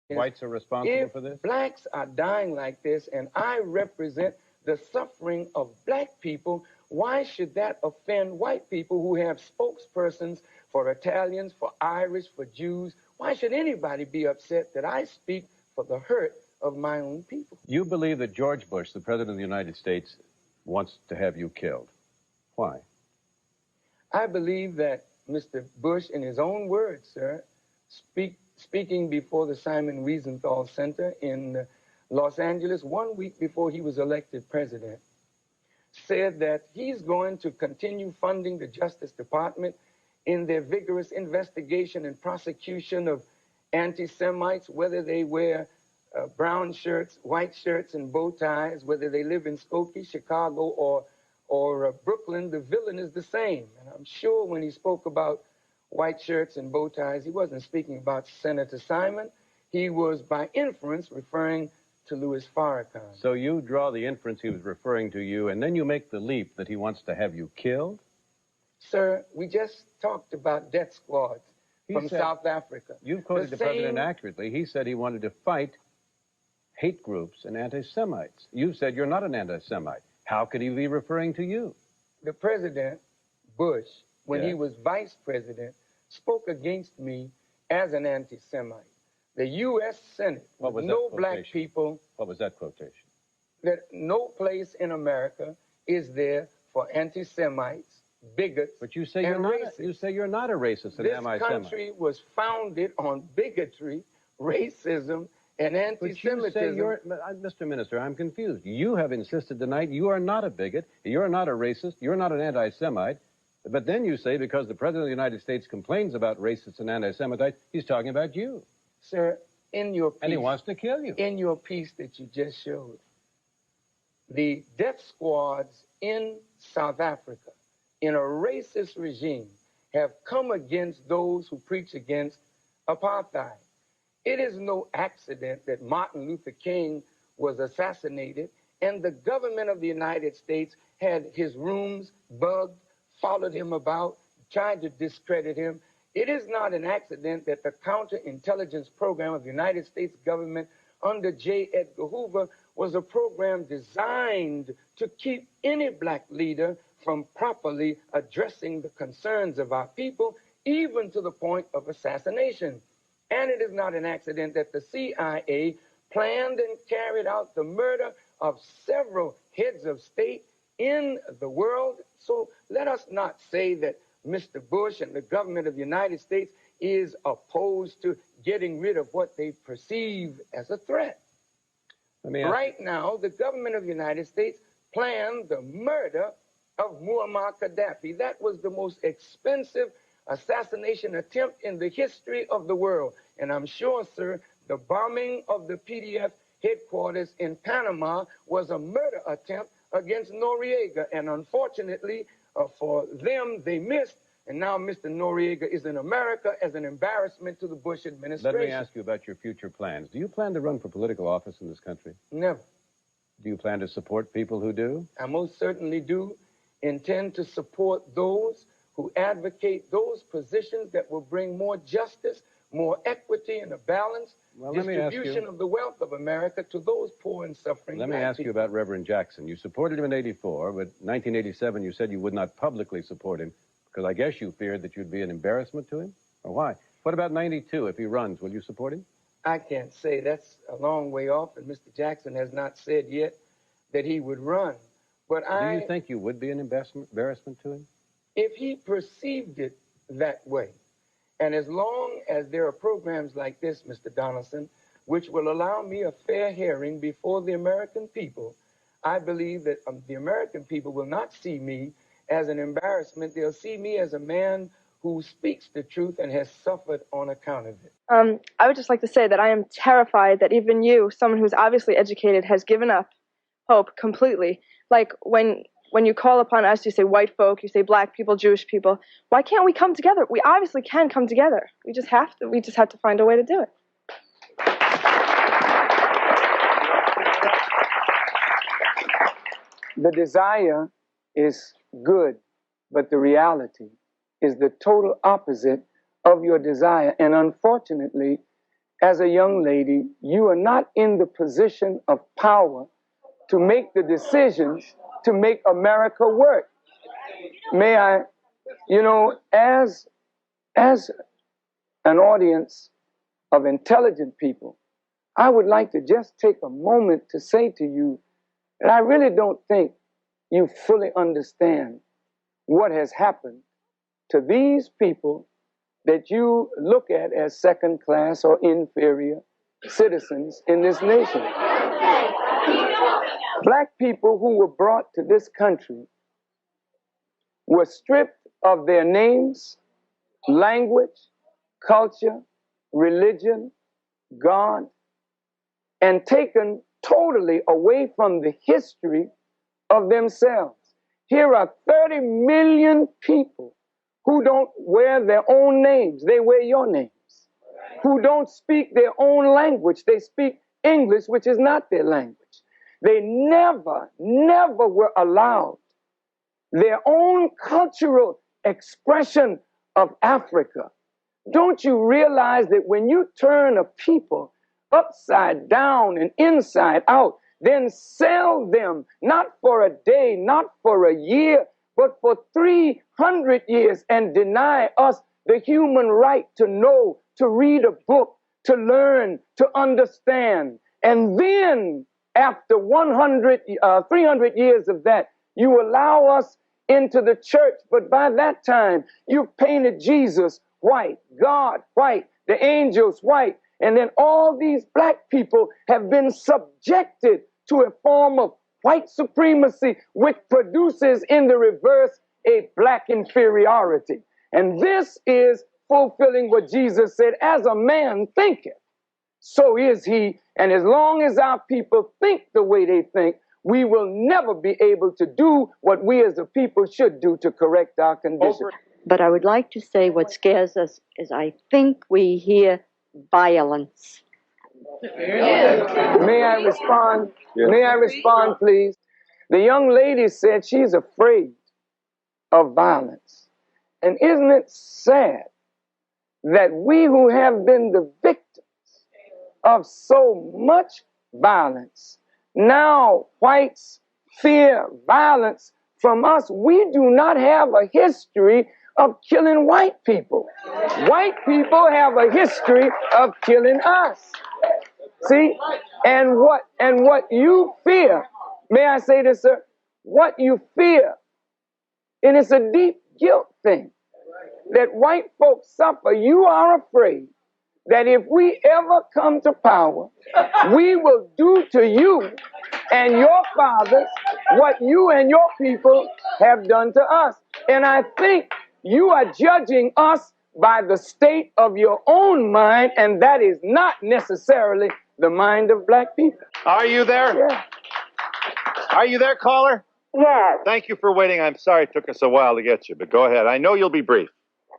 Whites are responsible for this? If blacks are dying like this and I represent the suffering of black people, why should that offend white people who have spokespersons for Italians, for Irish, for Jews? Why should anybody be upset that I speak for the hurt of my own people? You believe that George Bush, the President of the United States, wants to have you killed. Why? I believe that Mr. Bush, in his own words, sir, speaking before the Simon Wiesenthal Center in Los Angeles 1 week before he was elected president, said that he's going to continue funding the Justice Department in their vigorous investigation and prosecution of anti-Semites, whether they wear brown shirts, white shirts, and bow ties, whether they live in Skokie, Chicago, or Brooklyn. The villain is the same. And I'm sure when he spoke about white shirts and bow ties, he wasn't speaking about Senator Simon. He was, by inference, referring to Louis Farrakhan. So you draw the inference he was referring to you, and then you make the leap that he wants to have you killed? Sir, we just talked about death squads from South Africa. You've quoted the president accurately. He said he wanted to fight hate groups and anti-Semites. You said you're not an anti-Semite. How could he be referring to you? The president, Bush, when he was vice president, spoke against me as an anti-Semite. The U.S. Senate, with no black people. What was that quotation? That no place in America is there for anti-Semites, bigots, but you say you're not. You say you're not a racist and anti-Semite. This country was founded on bigotry, racism, and anti-Semitism. But you say you're, Mr. Minister, I'm confused. You have insisted tonight you are not a bigot, you're not a racist, you're not an anti-Semite. But then you say because the President of the United States complains about racists and anti-Semitites, he's talking about you. Sir, in your piece, and he wants to kill you. In your piece that you just showed, the death squads in South Africa, in a racist regime, have come against those who preach against apartheid. It is no accident that Martin Luther King was assassinated, and the government of the United States had his rooms bugged, followed him about, tried to discredit him. It is not an accident that the counterintelligence program of the United States government under J. Edgar Hoover was a program designed to keep any black leader from properly addressing the concerns of our people, even to the point of assassination. And it is not an accident that the CIA planned and carried out the murder of several heads of state in the world. So let us not say that Mr. Bush and the government of the United States is opposed to getting rid of what they perceive as a threat. Right now, the government of the United States planned the murder of Muammar Gaddafi. That was the most expensive assassination attempt in the history of the world. And I'm sure, sir, the bombing of the PDF headquarters in Panama was a murder attempt against Noriega. And unfortunately, for them, they missed. And now Mr. Noriega is in America as an embarrassment to the Bush administration. Let me ask you about your future plans. Do you plan to run for political office in this country? Never. Do you plan to support people who do? I most certainly do intend to support those who advocate those positions that will bring more justice, more equity, and a balanced distribution of the wealth of America to those poor and suffering Let me ask you about Reverend Jackson. You supported him in '84, but in 1987 you said you would not publicly support him because I guess you feared that you'd be an embarrassment to him? Or why? What about '92? If he runs, will you support him? I can't say. That's a long way off, and Mr. Jackson has not said yet that he would run. But do you think you would be an embarrassment to him? If he perceived it that way, and as long as there are programs like this, Mr. Donaldson, which will allow me a fair hearing before the American people, I believe that the American people will not see me as an embarrassment. They'll see me as a man who speaks the truth and has suffered on account of it. I would just like to say that I am terrified that even you, someone who's obviously educated, has given up hope completely. Like when you call upon us, you say white folk, you say black people, Jewish people. Why can't we come together? We obviously can come together. We just have to. We just have to find a way to do it. The desire is good, but the reality is the total opposite of your desire. And unfortunately, as a young lady, you are not in the position of power to make the decisions to make America work. May I, as an audience of intelligent people, I would like to just take a moment to say to you that I really don't think you fully understand what has happened to these people that you look at as second class or inferior citizens in this nation. Black people who were brought to this country were stripped of their names, language, culture, religion, God, and taken totally away from the history of themselves. Here are 30 million people who don't wear their own names. They wear your names. Who don't speak their own language. They speak English, which is not their language. They never were allowed their own cultural expression of Africa. Don't you realize that when you turn a people upside down and inside out, then sell them not for a day, not for a year, but for 300 years, and deny us the human right to know, to read a book, to learn, to understand. And then after 300 years of that, you allow us into the church. But by that time, you've painted Jesus white, God white, the angels white. And then all these black people have been subjected to a form of white supremacy, which produces in the reverse a black inferiority. And this is fulfilling what Jesus said, as a man thinketh, so is he. And as long as our people think the way they think, we will never be able to do what we as a people should do to correct our condition. But I would like to say what scares us is I think we hear violence. May I respond? Yeah. May I respond, please? The young lady said she's afraid of violence. And isn't it sad that we who have been the victims of so much violence, now whites fear violence from us? We do not have a history of killing white people. White people have a history of killing us. See? And what you fear, may I say this, sir? What you fear, and it's a deep guilt thing, that white folks suffer. You are afraid that if we ever come to power, we will do to you and your fathers what you and your people have done to us. And I think you are judging us by the state of your own mind, and that is not necessarily the mind of black people. Are you there? Yeah. Are you there, caller? Yes. Thank you for waiting. I'm sorry it took us a while to get you, but go ahead. I know you'll be brief.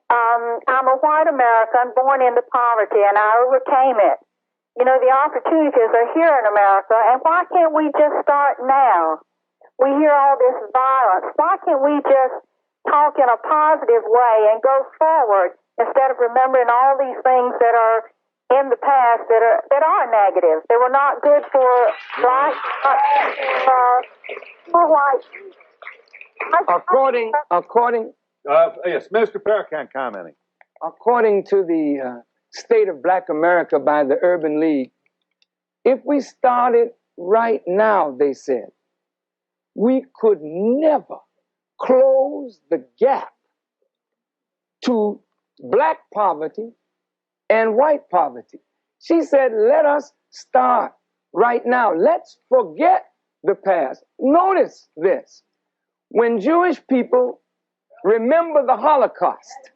I'm a white American born into poverty, and I overcame it. You know, the opportunities are here in America, and why can't we just start now? We hear all this violence. Why can't we just talk in a positive way and go forward instead of remembering all these things that are in the past that are negative? They were not good for black, for white. Yes, Mr. Farrakhan commenting. According to the State of Black America by the Urban League, if we started right now, they said, we could never close the gap to black poverty and white poverty. She said, let us start right now. Let's forget the past. Notice this. When Jewish people remember the Holocaust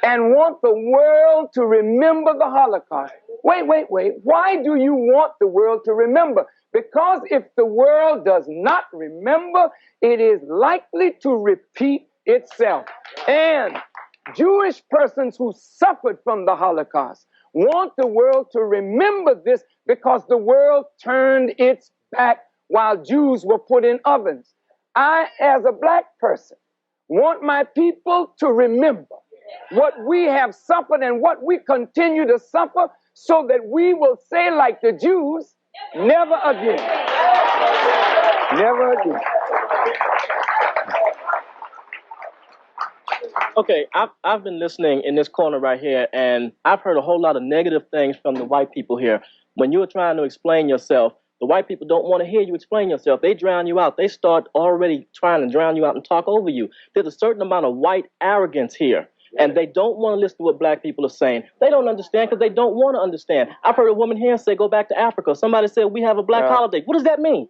and want the world to remember the Holocaust. Wait. Why do you want the world to remember? Because if the world does not remember, it is likely to repeat itself. And Jewish persons who suffered from the Holocaust want the world to remember this because the world turned its back while Jews were put in ovens. I, as a black person, want my people to remember what we have suffered and what we continue to suffer, so that we will say like the Jews, never again. Never again. Okay, I've been listening in this corner right here, and I've heard a whole lot of negative things from the white people here. When you were trying to explain yourself, the white people don't want to hear you explain yourself. They drown you out. They start already trying to drown you out and talk over you. There's a certain amount of white arrogance here, and they don't want to listen to what black people are saying. They don't understand because they don't want to understand. I've heard a woman here say, go back to Africa. Somebody said, we have a black holiday. What does that mean?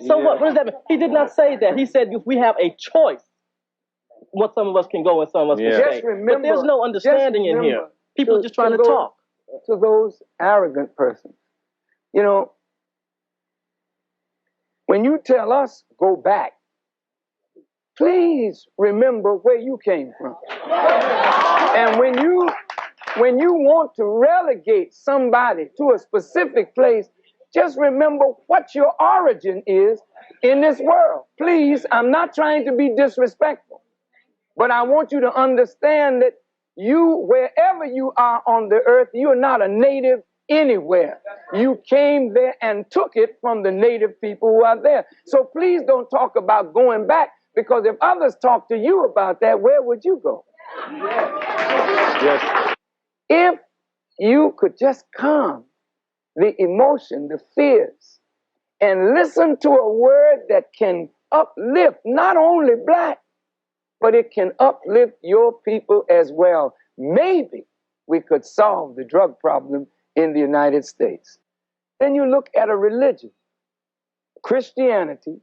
So what does that mean? He did not say that. He said, if we have a choice, what some of us can go and some of us can stay. But there's no understanding in here. People are just trying to talk. To those arrogant persons, you know, when you tell us go back, please remember where you came from. And when you want to relegate somebody to a specific place, just remember what your origin is in this world. Please, I'm not trying to be disrespectful, but I want you to understand that you, wherever you are on the earth, you're not a native anywhere. You came there and took it from the native people who are there. So please don't talk about going back, because if others talk to you about that, where would you go? Yes. If you could just calm the emotion, the fears, and listen to a word that can uplift not only black, but it can uplift your people as well. Maybe we could solve the drug problem in the United States. Then you look at a religion, Christianity.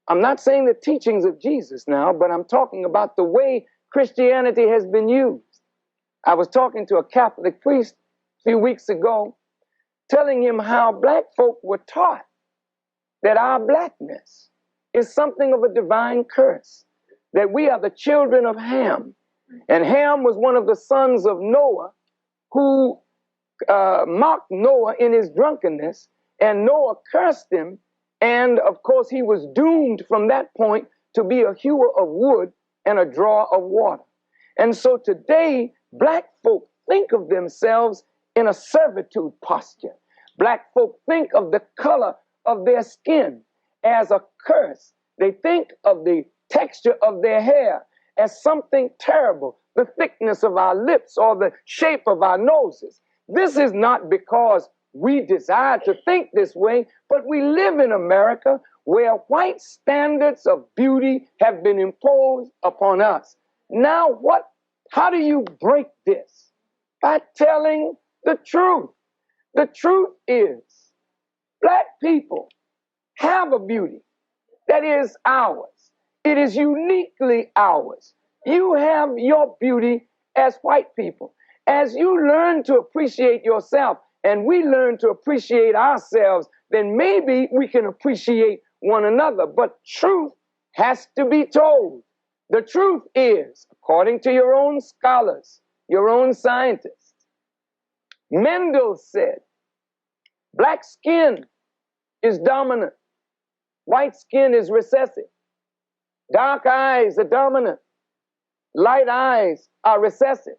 I'm not saying the teachings of Jesus now, but I'm talking about the way Christianity has been used. I was talking to a Catholic priest a few weeks ago, telling him how black folk were taught that our blackness is something of a divine curse, that we are the children of Ham. And Ham was one of the sons of Noah, who mocked Noah in his drunkenness, and Noah cursed him, and of course he was doomed from that point to be a hewer of wood and a drawer of water. And so today, black folk think of themselves in a servitude posture. Black folk think of the color of their skin as a curse. They think of the texture of their hair as something terrible, the thickness of our lips or the shape of our noses. This is not because we desire to think this way, but we live in America where white standards of beauty have been imposed upon us. Now how do you break this? By telling the truth. The truth is, black people have a beauty that is ours. It is uniquely ours. You have your beauty as white people. As you learn to appreciate yourself and we learn to appreciate ourselves, then maybe we can appreciate one another. But truth has to be told. The truth is, according to your own scholars, your own scientists, Mendel said, black skin is dominant. White skin is recessive. Dark eyes are dominant. Light eyes are recessive.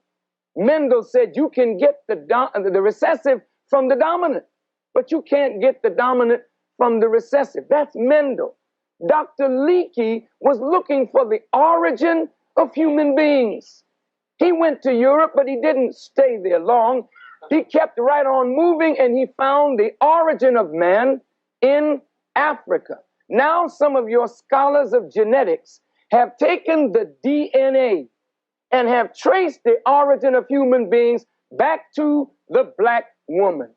Mendel said you can get the recessive from the dominant, but you can't get the dominant from the recessive. That's Mendel. Dr. Leakey was looking for the origin of human beings. He went to Europe, but he didn't stay there long. He kept right on moving, and he found the origin of man in Africa. Now some of your scholars of genetics have taken the DNA and have traced the origin of human beings back to the black woman.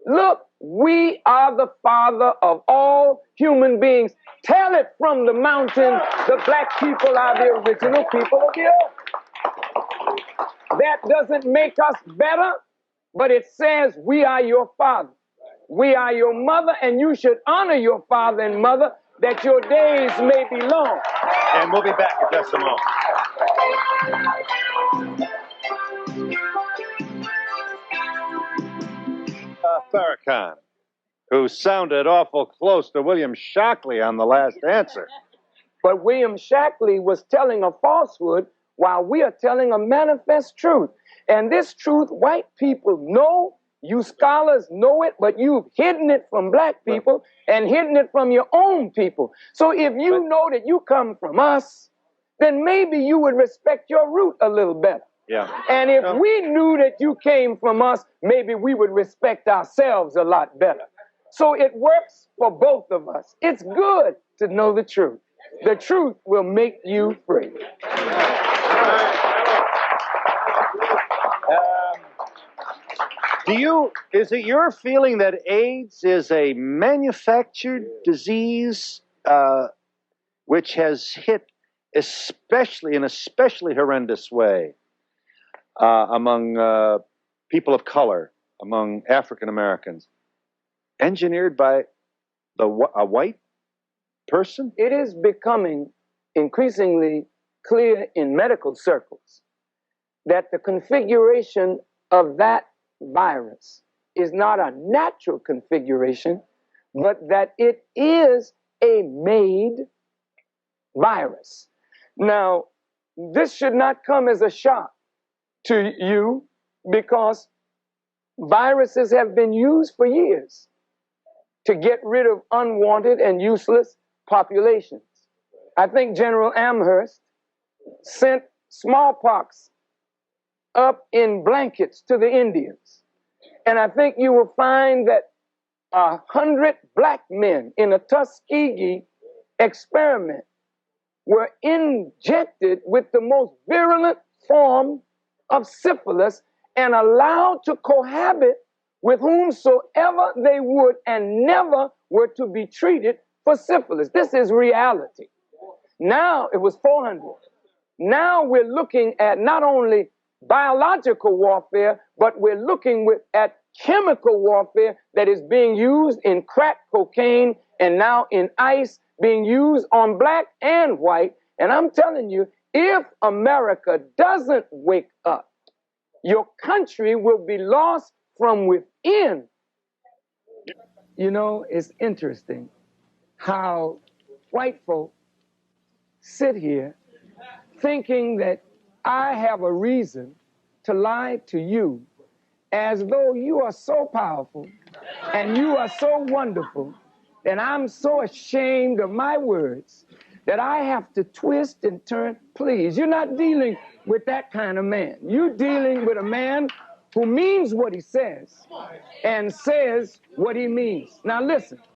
Look, we are the father of all human beings. Tell it from the mountain, the black people are the original people of the earth. That doesn't make us better, but it says we are your father. We are your mother, and you should honor your father and mother that your days may be long. And we'll be back in just a moment. Farrakhan, who sounded awful close to William Shockley on the last answer. But William Shockley was telling a falsehood while we are telling a manifest truth. And this truth, white people know You scholars know it, but you've hidden it from black people and hidden it from your own people. So if you know that you come from us, then maybe you would respect your root a little better. Yeah. And if we knew that you came from us, maybe we would respect ourselves a lot better. So it works for both of us. It's good to know the truth. The truth will make you free. Is it your feeling that AIDS is a manufactured disease which has hit especially in an especially horrendous way among people of color, among African Americans, engineered by a white person? It is becoming increasingly clear in medical circles that the configuration of that virus is not a natural configuration, but that it is a made virus. Now, this should not come as a shock to you because viruses have been used for years to get rid of unwanted and useless populations. I think General Amherst sent smallpox up in blankets to the Indians. And I think you will find that 100 black men in a Tuskegee experiment were injected with the most virulent form of syphilis and allowed to cohabit with whomsoever they would and never were to be treated for syphilis. This is reality. Now, it was 400. Now we're looking at not only biological warfare, but we're looking at chemical warfare that is being used in crack cocaine and now in ice, being used on black and white. And I'm telling you, if America doesn't wake up, your country will be lost from within. You know, it's interesting how white folk sit here thinking that I have a reason to lie to you as though you are so powerful and you are so wonderful that I'm so ashamed of my words that I have to twist and turn. Please, you're not dealing with that kind of man. You're dealing with a man who means what he says and says what he means. Now listen.